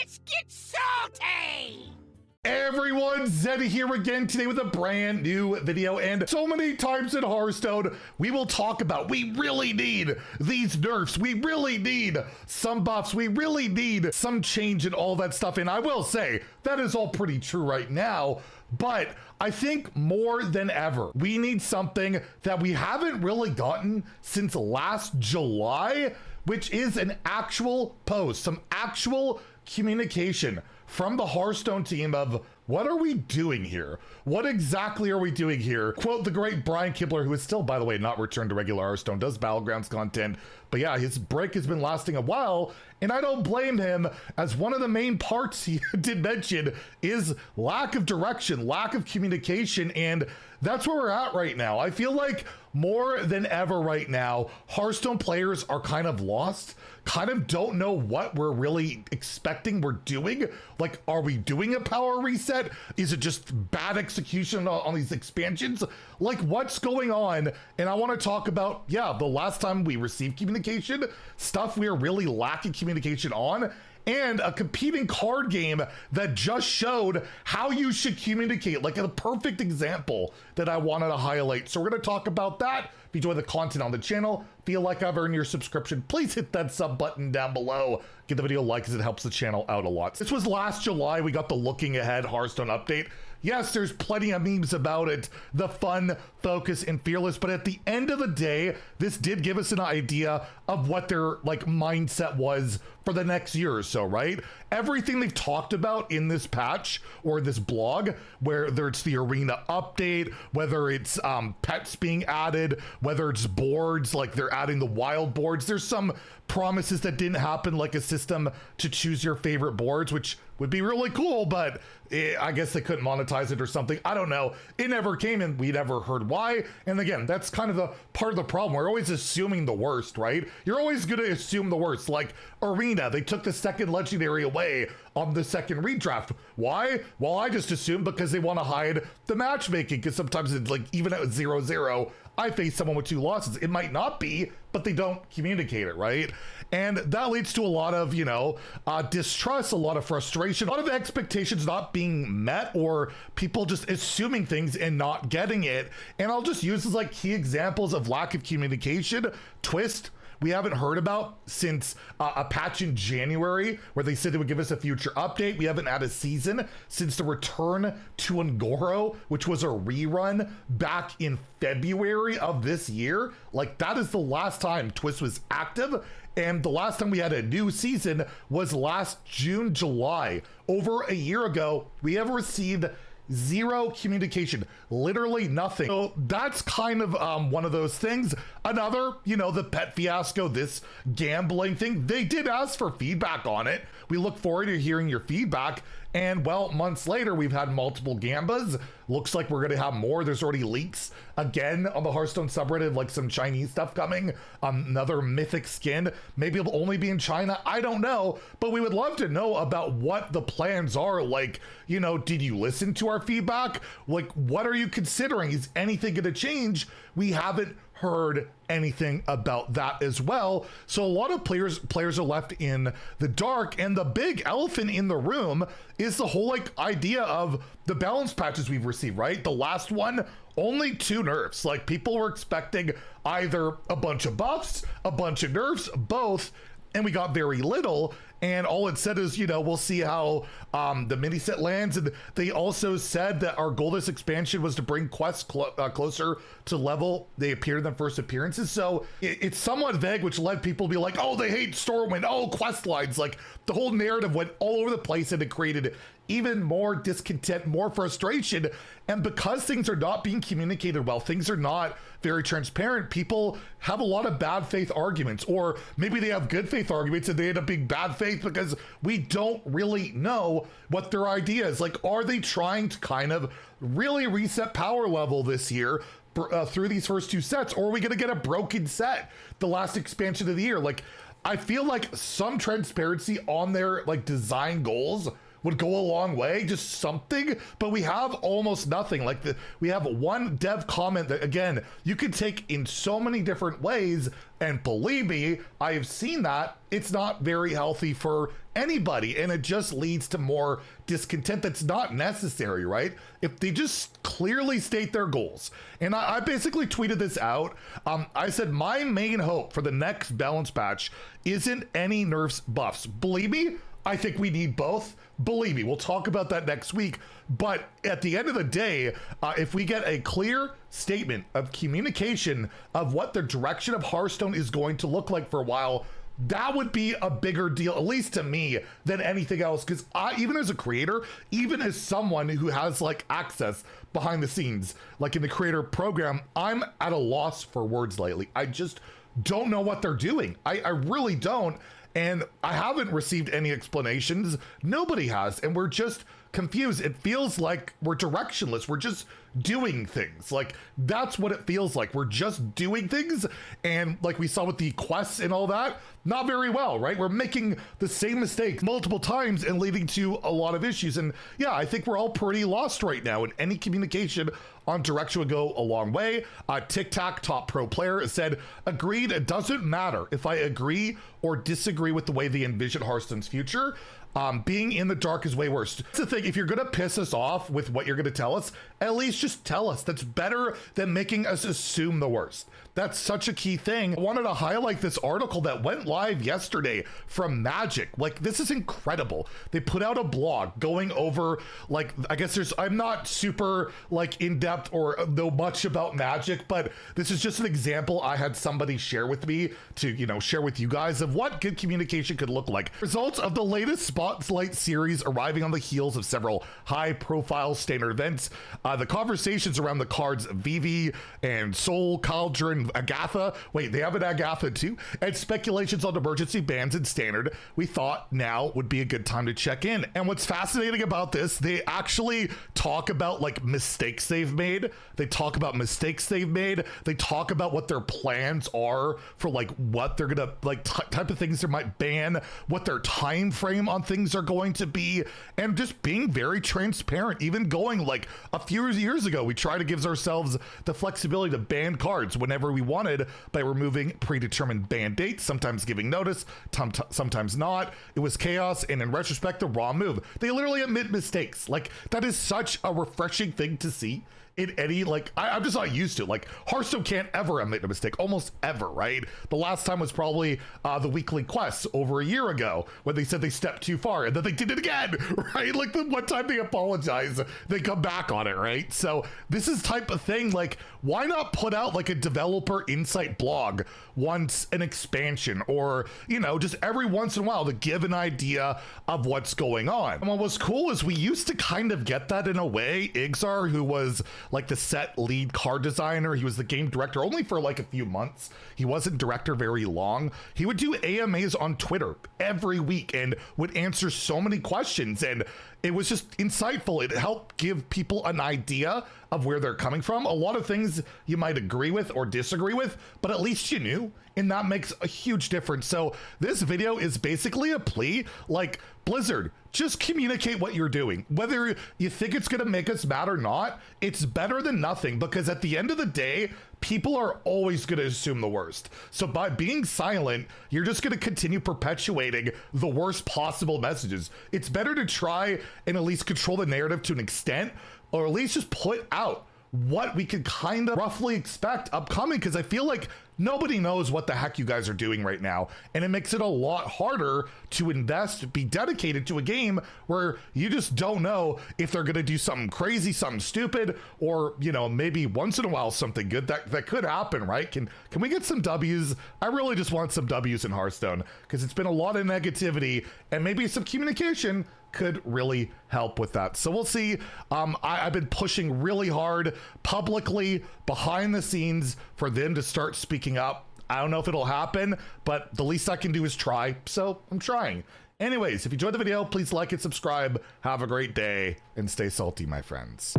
Let's get salty! Everyone, Zeddy here again today with a brand new video, and so many times in Hearthstone we will talk about we really need these nerfs, we really need some buffs, we really need some change and all that stuff, and I will say that is all pretty true right now, but I think more than ever we need something that we haven't really gotten since last July, which is an actual post, some actual communication from the Hearthstone team of what are we doing here? What exactly are we doing here? Quote the great Brian Kibler, who is still, by the way, not returned to regular Hearthstone, does Battlegrounds content. But yeah, his break has been lasting a while, and I don't blame him, as one of the main parts he did mention is lack of direction, lack of communication, and that's where we're at right now. I feel like more than ever right now, Hearthstone players are kind of lost, kind of don't know what we're really expecting we're doing. Like, are we doing a power reset? Is it just bad execution on these expansions? Like, what's going on? And I want to talk about, yeah, the last time we received communication, stuff we are really lacking communication on, and a competing card game that just showed how you should communicate, like a perfect example that I wanted to highlight. So we're gonna talk about that. If you enjoy the content on the channel, feel like I've earned your subscription, please hit that sub button down below. Give the video a like as it helps the channel out a lot. This was last July, we got the looking ahead Hearthstone update. Yes, there's plenty of memes about it, the fun, focus, and fearless, but at the end of the day, this did give us an idea of what their like mindset was for the next year or so, right? Everything they've talked about in this patch or this blog, whether it's the arena update, whether it's pets being added, whether it's boards, like they're adding the wild boards, there's some promises that didn't happen, like a system to choose your favorite boards, which would be really cool, but I guess they couldn't monetize it or something. I don't know. It never came, and we never heard why. And again, that's kind of the part of the problem. We're always assuming the worst, right? You're always going to assume the worst. Like Arena, they took the second legendary away on the second redraft. Why? Well, I just assumed because they want to hide the matchmaking, because sometimes it's like, even at 0-0, I face someone with 2 losses. It might not be, but they don't communicate it, right? And that leads to a lot of, you know, distrust, a lot of frustration, a lot of expectations not being met, or people just assuming things and not getting it. And I'll just use as like key examples of lack of communication. Twist, we haven't heard about since a patch in January where they said they would give us a future update. We haven't had a season since the return to Ngoro, which was a rerun back in February of this year. Like, that is the last time Twist was active. And the last time we had a new season was last June, July. Over a year ago, we have received zero communication, literally nothing. So that's kind of one of those things. Another, you know, the pet fiasco, this gambling thing, they did ask for feedback on it. We look forward to hearing your feedback. And well, months later, we've had multiple gambas. Looks like we're going to have more. There's already leaks again on the Hearthstone subreddit, like some Chinese stuff coming. Another mythic skin. Maybe it'll only be in China. I don't know. But we would love to know about what the plans are. Like, you know, did you listen to our feedback? Like, what are you considering? Is anything going to change? We haven't heard anything about that as well. So a lot of players are left in the dark, and the big elephant in the room is the whole like idea of the balance patches we've received, right? The last one, only 2 nerfs. Like, people were expecting either a bunch of buffs, a bunch of nerfs, both, and we got very little. And all it said is, you know, we'll see how the mini set lands. And they also said that our goal this expansion was to bring quests closer to level they appeared in the first appearances. So it's somewhat vague, which led people to be like, oh, they hate Stormwind, oh, quest lines. Like, the whole narrative went all over the place, and it created even more discontent, more frustration. And because things are not being communicated well, things are not very transparent, people have a lot of bad faith arguments, or maybe they have good faith arguments and they end up being bad faith because we don't really know what their idea is. Like, are they trying to kind of really reset power level this year through these first 2 sets, or are we going to get a broken set the last expansion of the year? Like, I feel like some transparency on their like design goals would go a long way, just something, but we have almost nothing. Like we have one dev comment that, again, you could take in so many different ways, and believe me, I have seen that. It's not very healthy for anybody, and it just leads to more discontent that's not necessary, right? If they just clearly state their goals. And I basically tweeted this out. I said, my main hope for the next balance patch isn't any nerfs buffs. Believe me, I think we need both. Believe me, we'll talk about that next week. But at the end of the day, if we get a clear statement of communication of what the direction of Hearthstone is going to look like for a while, that would be a bigger deal, at least to me, than anything else. Because even as a creator, even as someone who has like access behind the scenes, like in the creator program, I'm at a loss for words lately. I just don't know what they're doing. I really don't. And I haven't received any explanations. Nobody has. And we're just confused. It feels like we're directionless. We're just doing things. Like, that's what it feels like. We're just doing things. And like we saw with the quests and all that, not very well, right? We're making the same mistake multiple times and leading to a lot of issues. And yeah, I think we're all pretty lost right now, and any communication on direction would go a long way. Tic Tac, top pro player, said, agreed, it doesn't matter if I agree or disagree with the way they envision Hearthstone's future. Being in the dark is way worse. That's the thing, if you're gonna piss us off with what you're gonna tell us, at least just tell us. That's better than making us assume the worst. That's such a key thing. I wanted to highlight this article that went live yesterday from Magic. Like, this is incredible. They put out a blog going over, like, I guess I'm not super like in depth or know much about Magic, but this is just an example I had somebody share with me to, you know, share with you guys of what good communication could look like. Results of the latest Spotlight series arriving on the heels of several high-profile standard events. The conversations around the cards Vivi and Soul, Cauldron, Agatha. Wait, they have an Agatha too? And speculations on emergency bans in standard. We thought now would be a good time to check in. And what's fascinating about this, they actually talk about like mistakes they've made. They talk about mistakes they've made. They talk about what their plans are for like what they're gonna like type of things they might ban, what their time frame on things are going to be, and just being very transparent. Even going like a few years ago, we try to give ourselves the flexibility to ban cards whenever we wanted by removing predetermined ban dates, sometimes giving notice, sometimes not. It was chaos, and in retrospect, the wrong move. They literally admit mistakes. Like, that is such a refreshing thing to see in any, like, I'm just not used to it. Like, Hearthstone can't ever admit a mistake, almost ever, right? The last time was probably the weekly quests over a year ago when they said they stepped too far, and then they did it again, right? Like, the one time they apologize, they come back on it, right? So this is type of thing, like, why not put out like a developer insight blog once an expansion, or, you know, just every once in a while to give an idea of what's going on. And what was cool is we used to kind of get that in a way. Igzar, who was like the set lead card designer, he was the game director only for like a few months. He wasn't director very long. He would do AMAs on Twitter every week and would answer so many questions, and it was just insightful. It helped give people an idea of where they're coming from. A lot of things you might agree with or disagree with, but at least you knew, and that makes a huge difference. So this video is basically a plea, like, Blizzard, just communicate what you're doing. Whether you think it's gonna make us mad or not, it's better than nothing, because at the end of the day, people are always going to assume the worst. So by being silent, you're just going to continue perpetuating the worst possible messages. It's better to try and at least control the narrative to an extent, or at least just put out what we could kind of roughly expect upcoming, because I feel like nobody knows what the heck you guys are doing right now, and it makes it a lot harder to invest, be dedicated to a game where you just don't know if they're going to do something crazy, something stupid, or, you know, maybe once in a while something good. That could happen, right? Can we get some W's? I really just want some W's in Hearthstone, because it's been a lot of negativity, and maybe some communication could really help with that. So we'll see. I've been pushing really hard publicly behind the scenes for them to start speaking up. I don't know if it'll happen, but the least I can do is try. So I'm trying. Anyways, if you enjoyed the video, please like and subscribe. Have a great day and stay salty, my friends.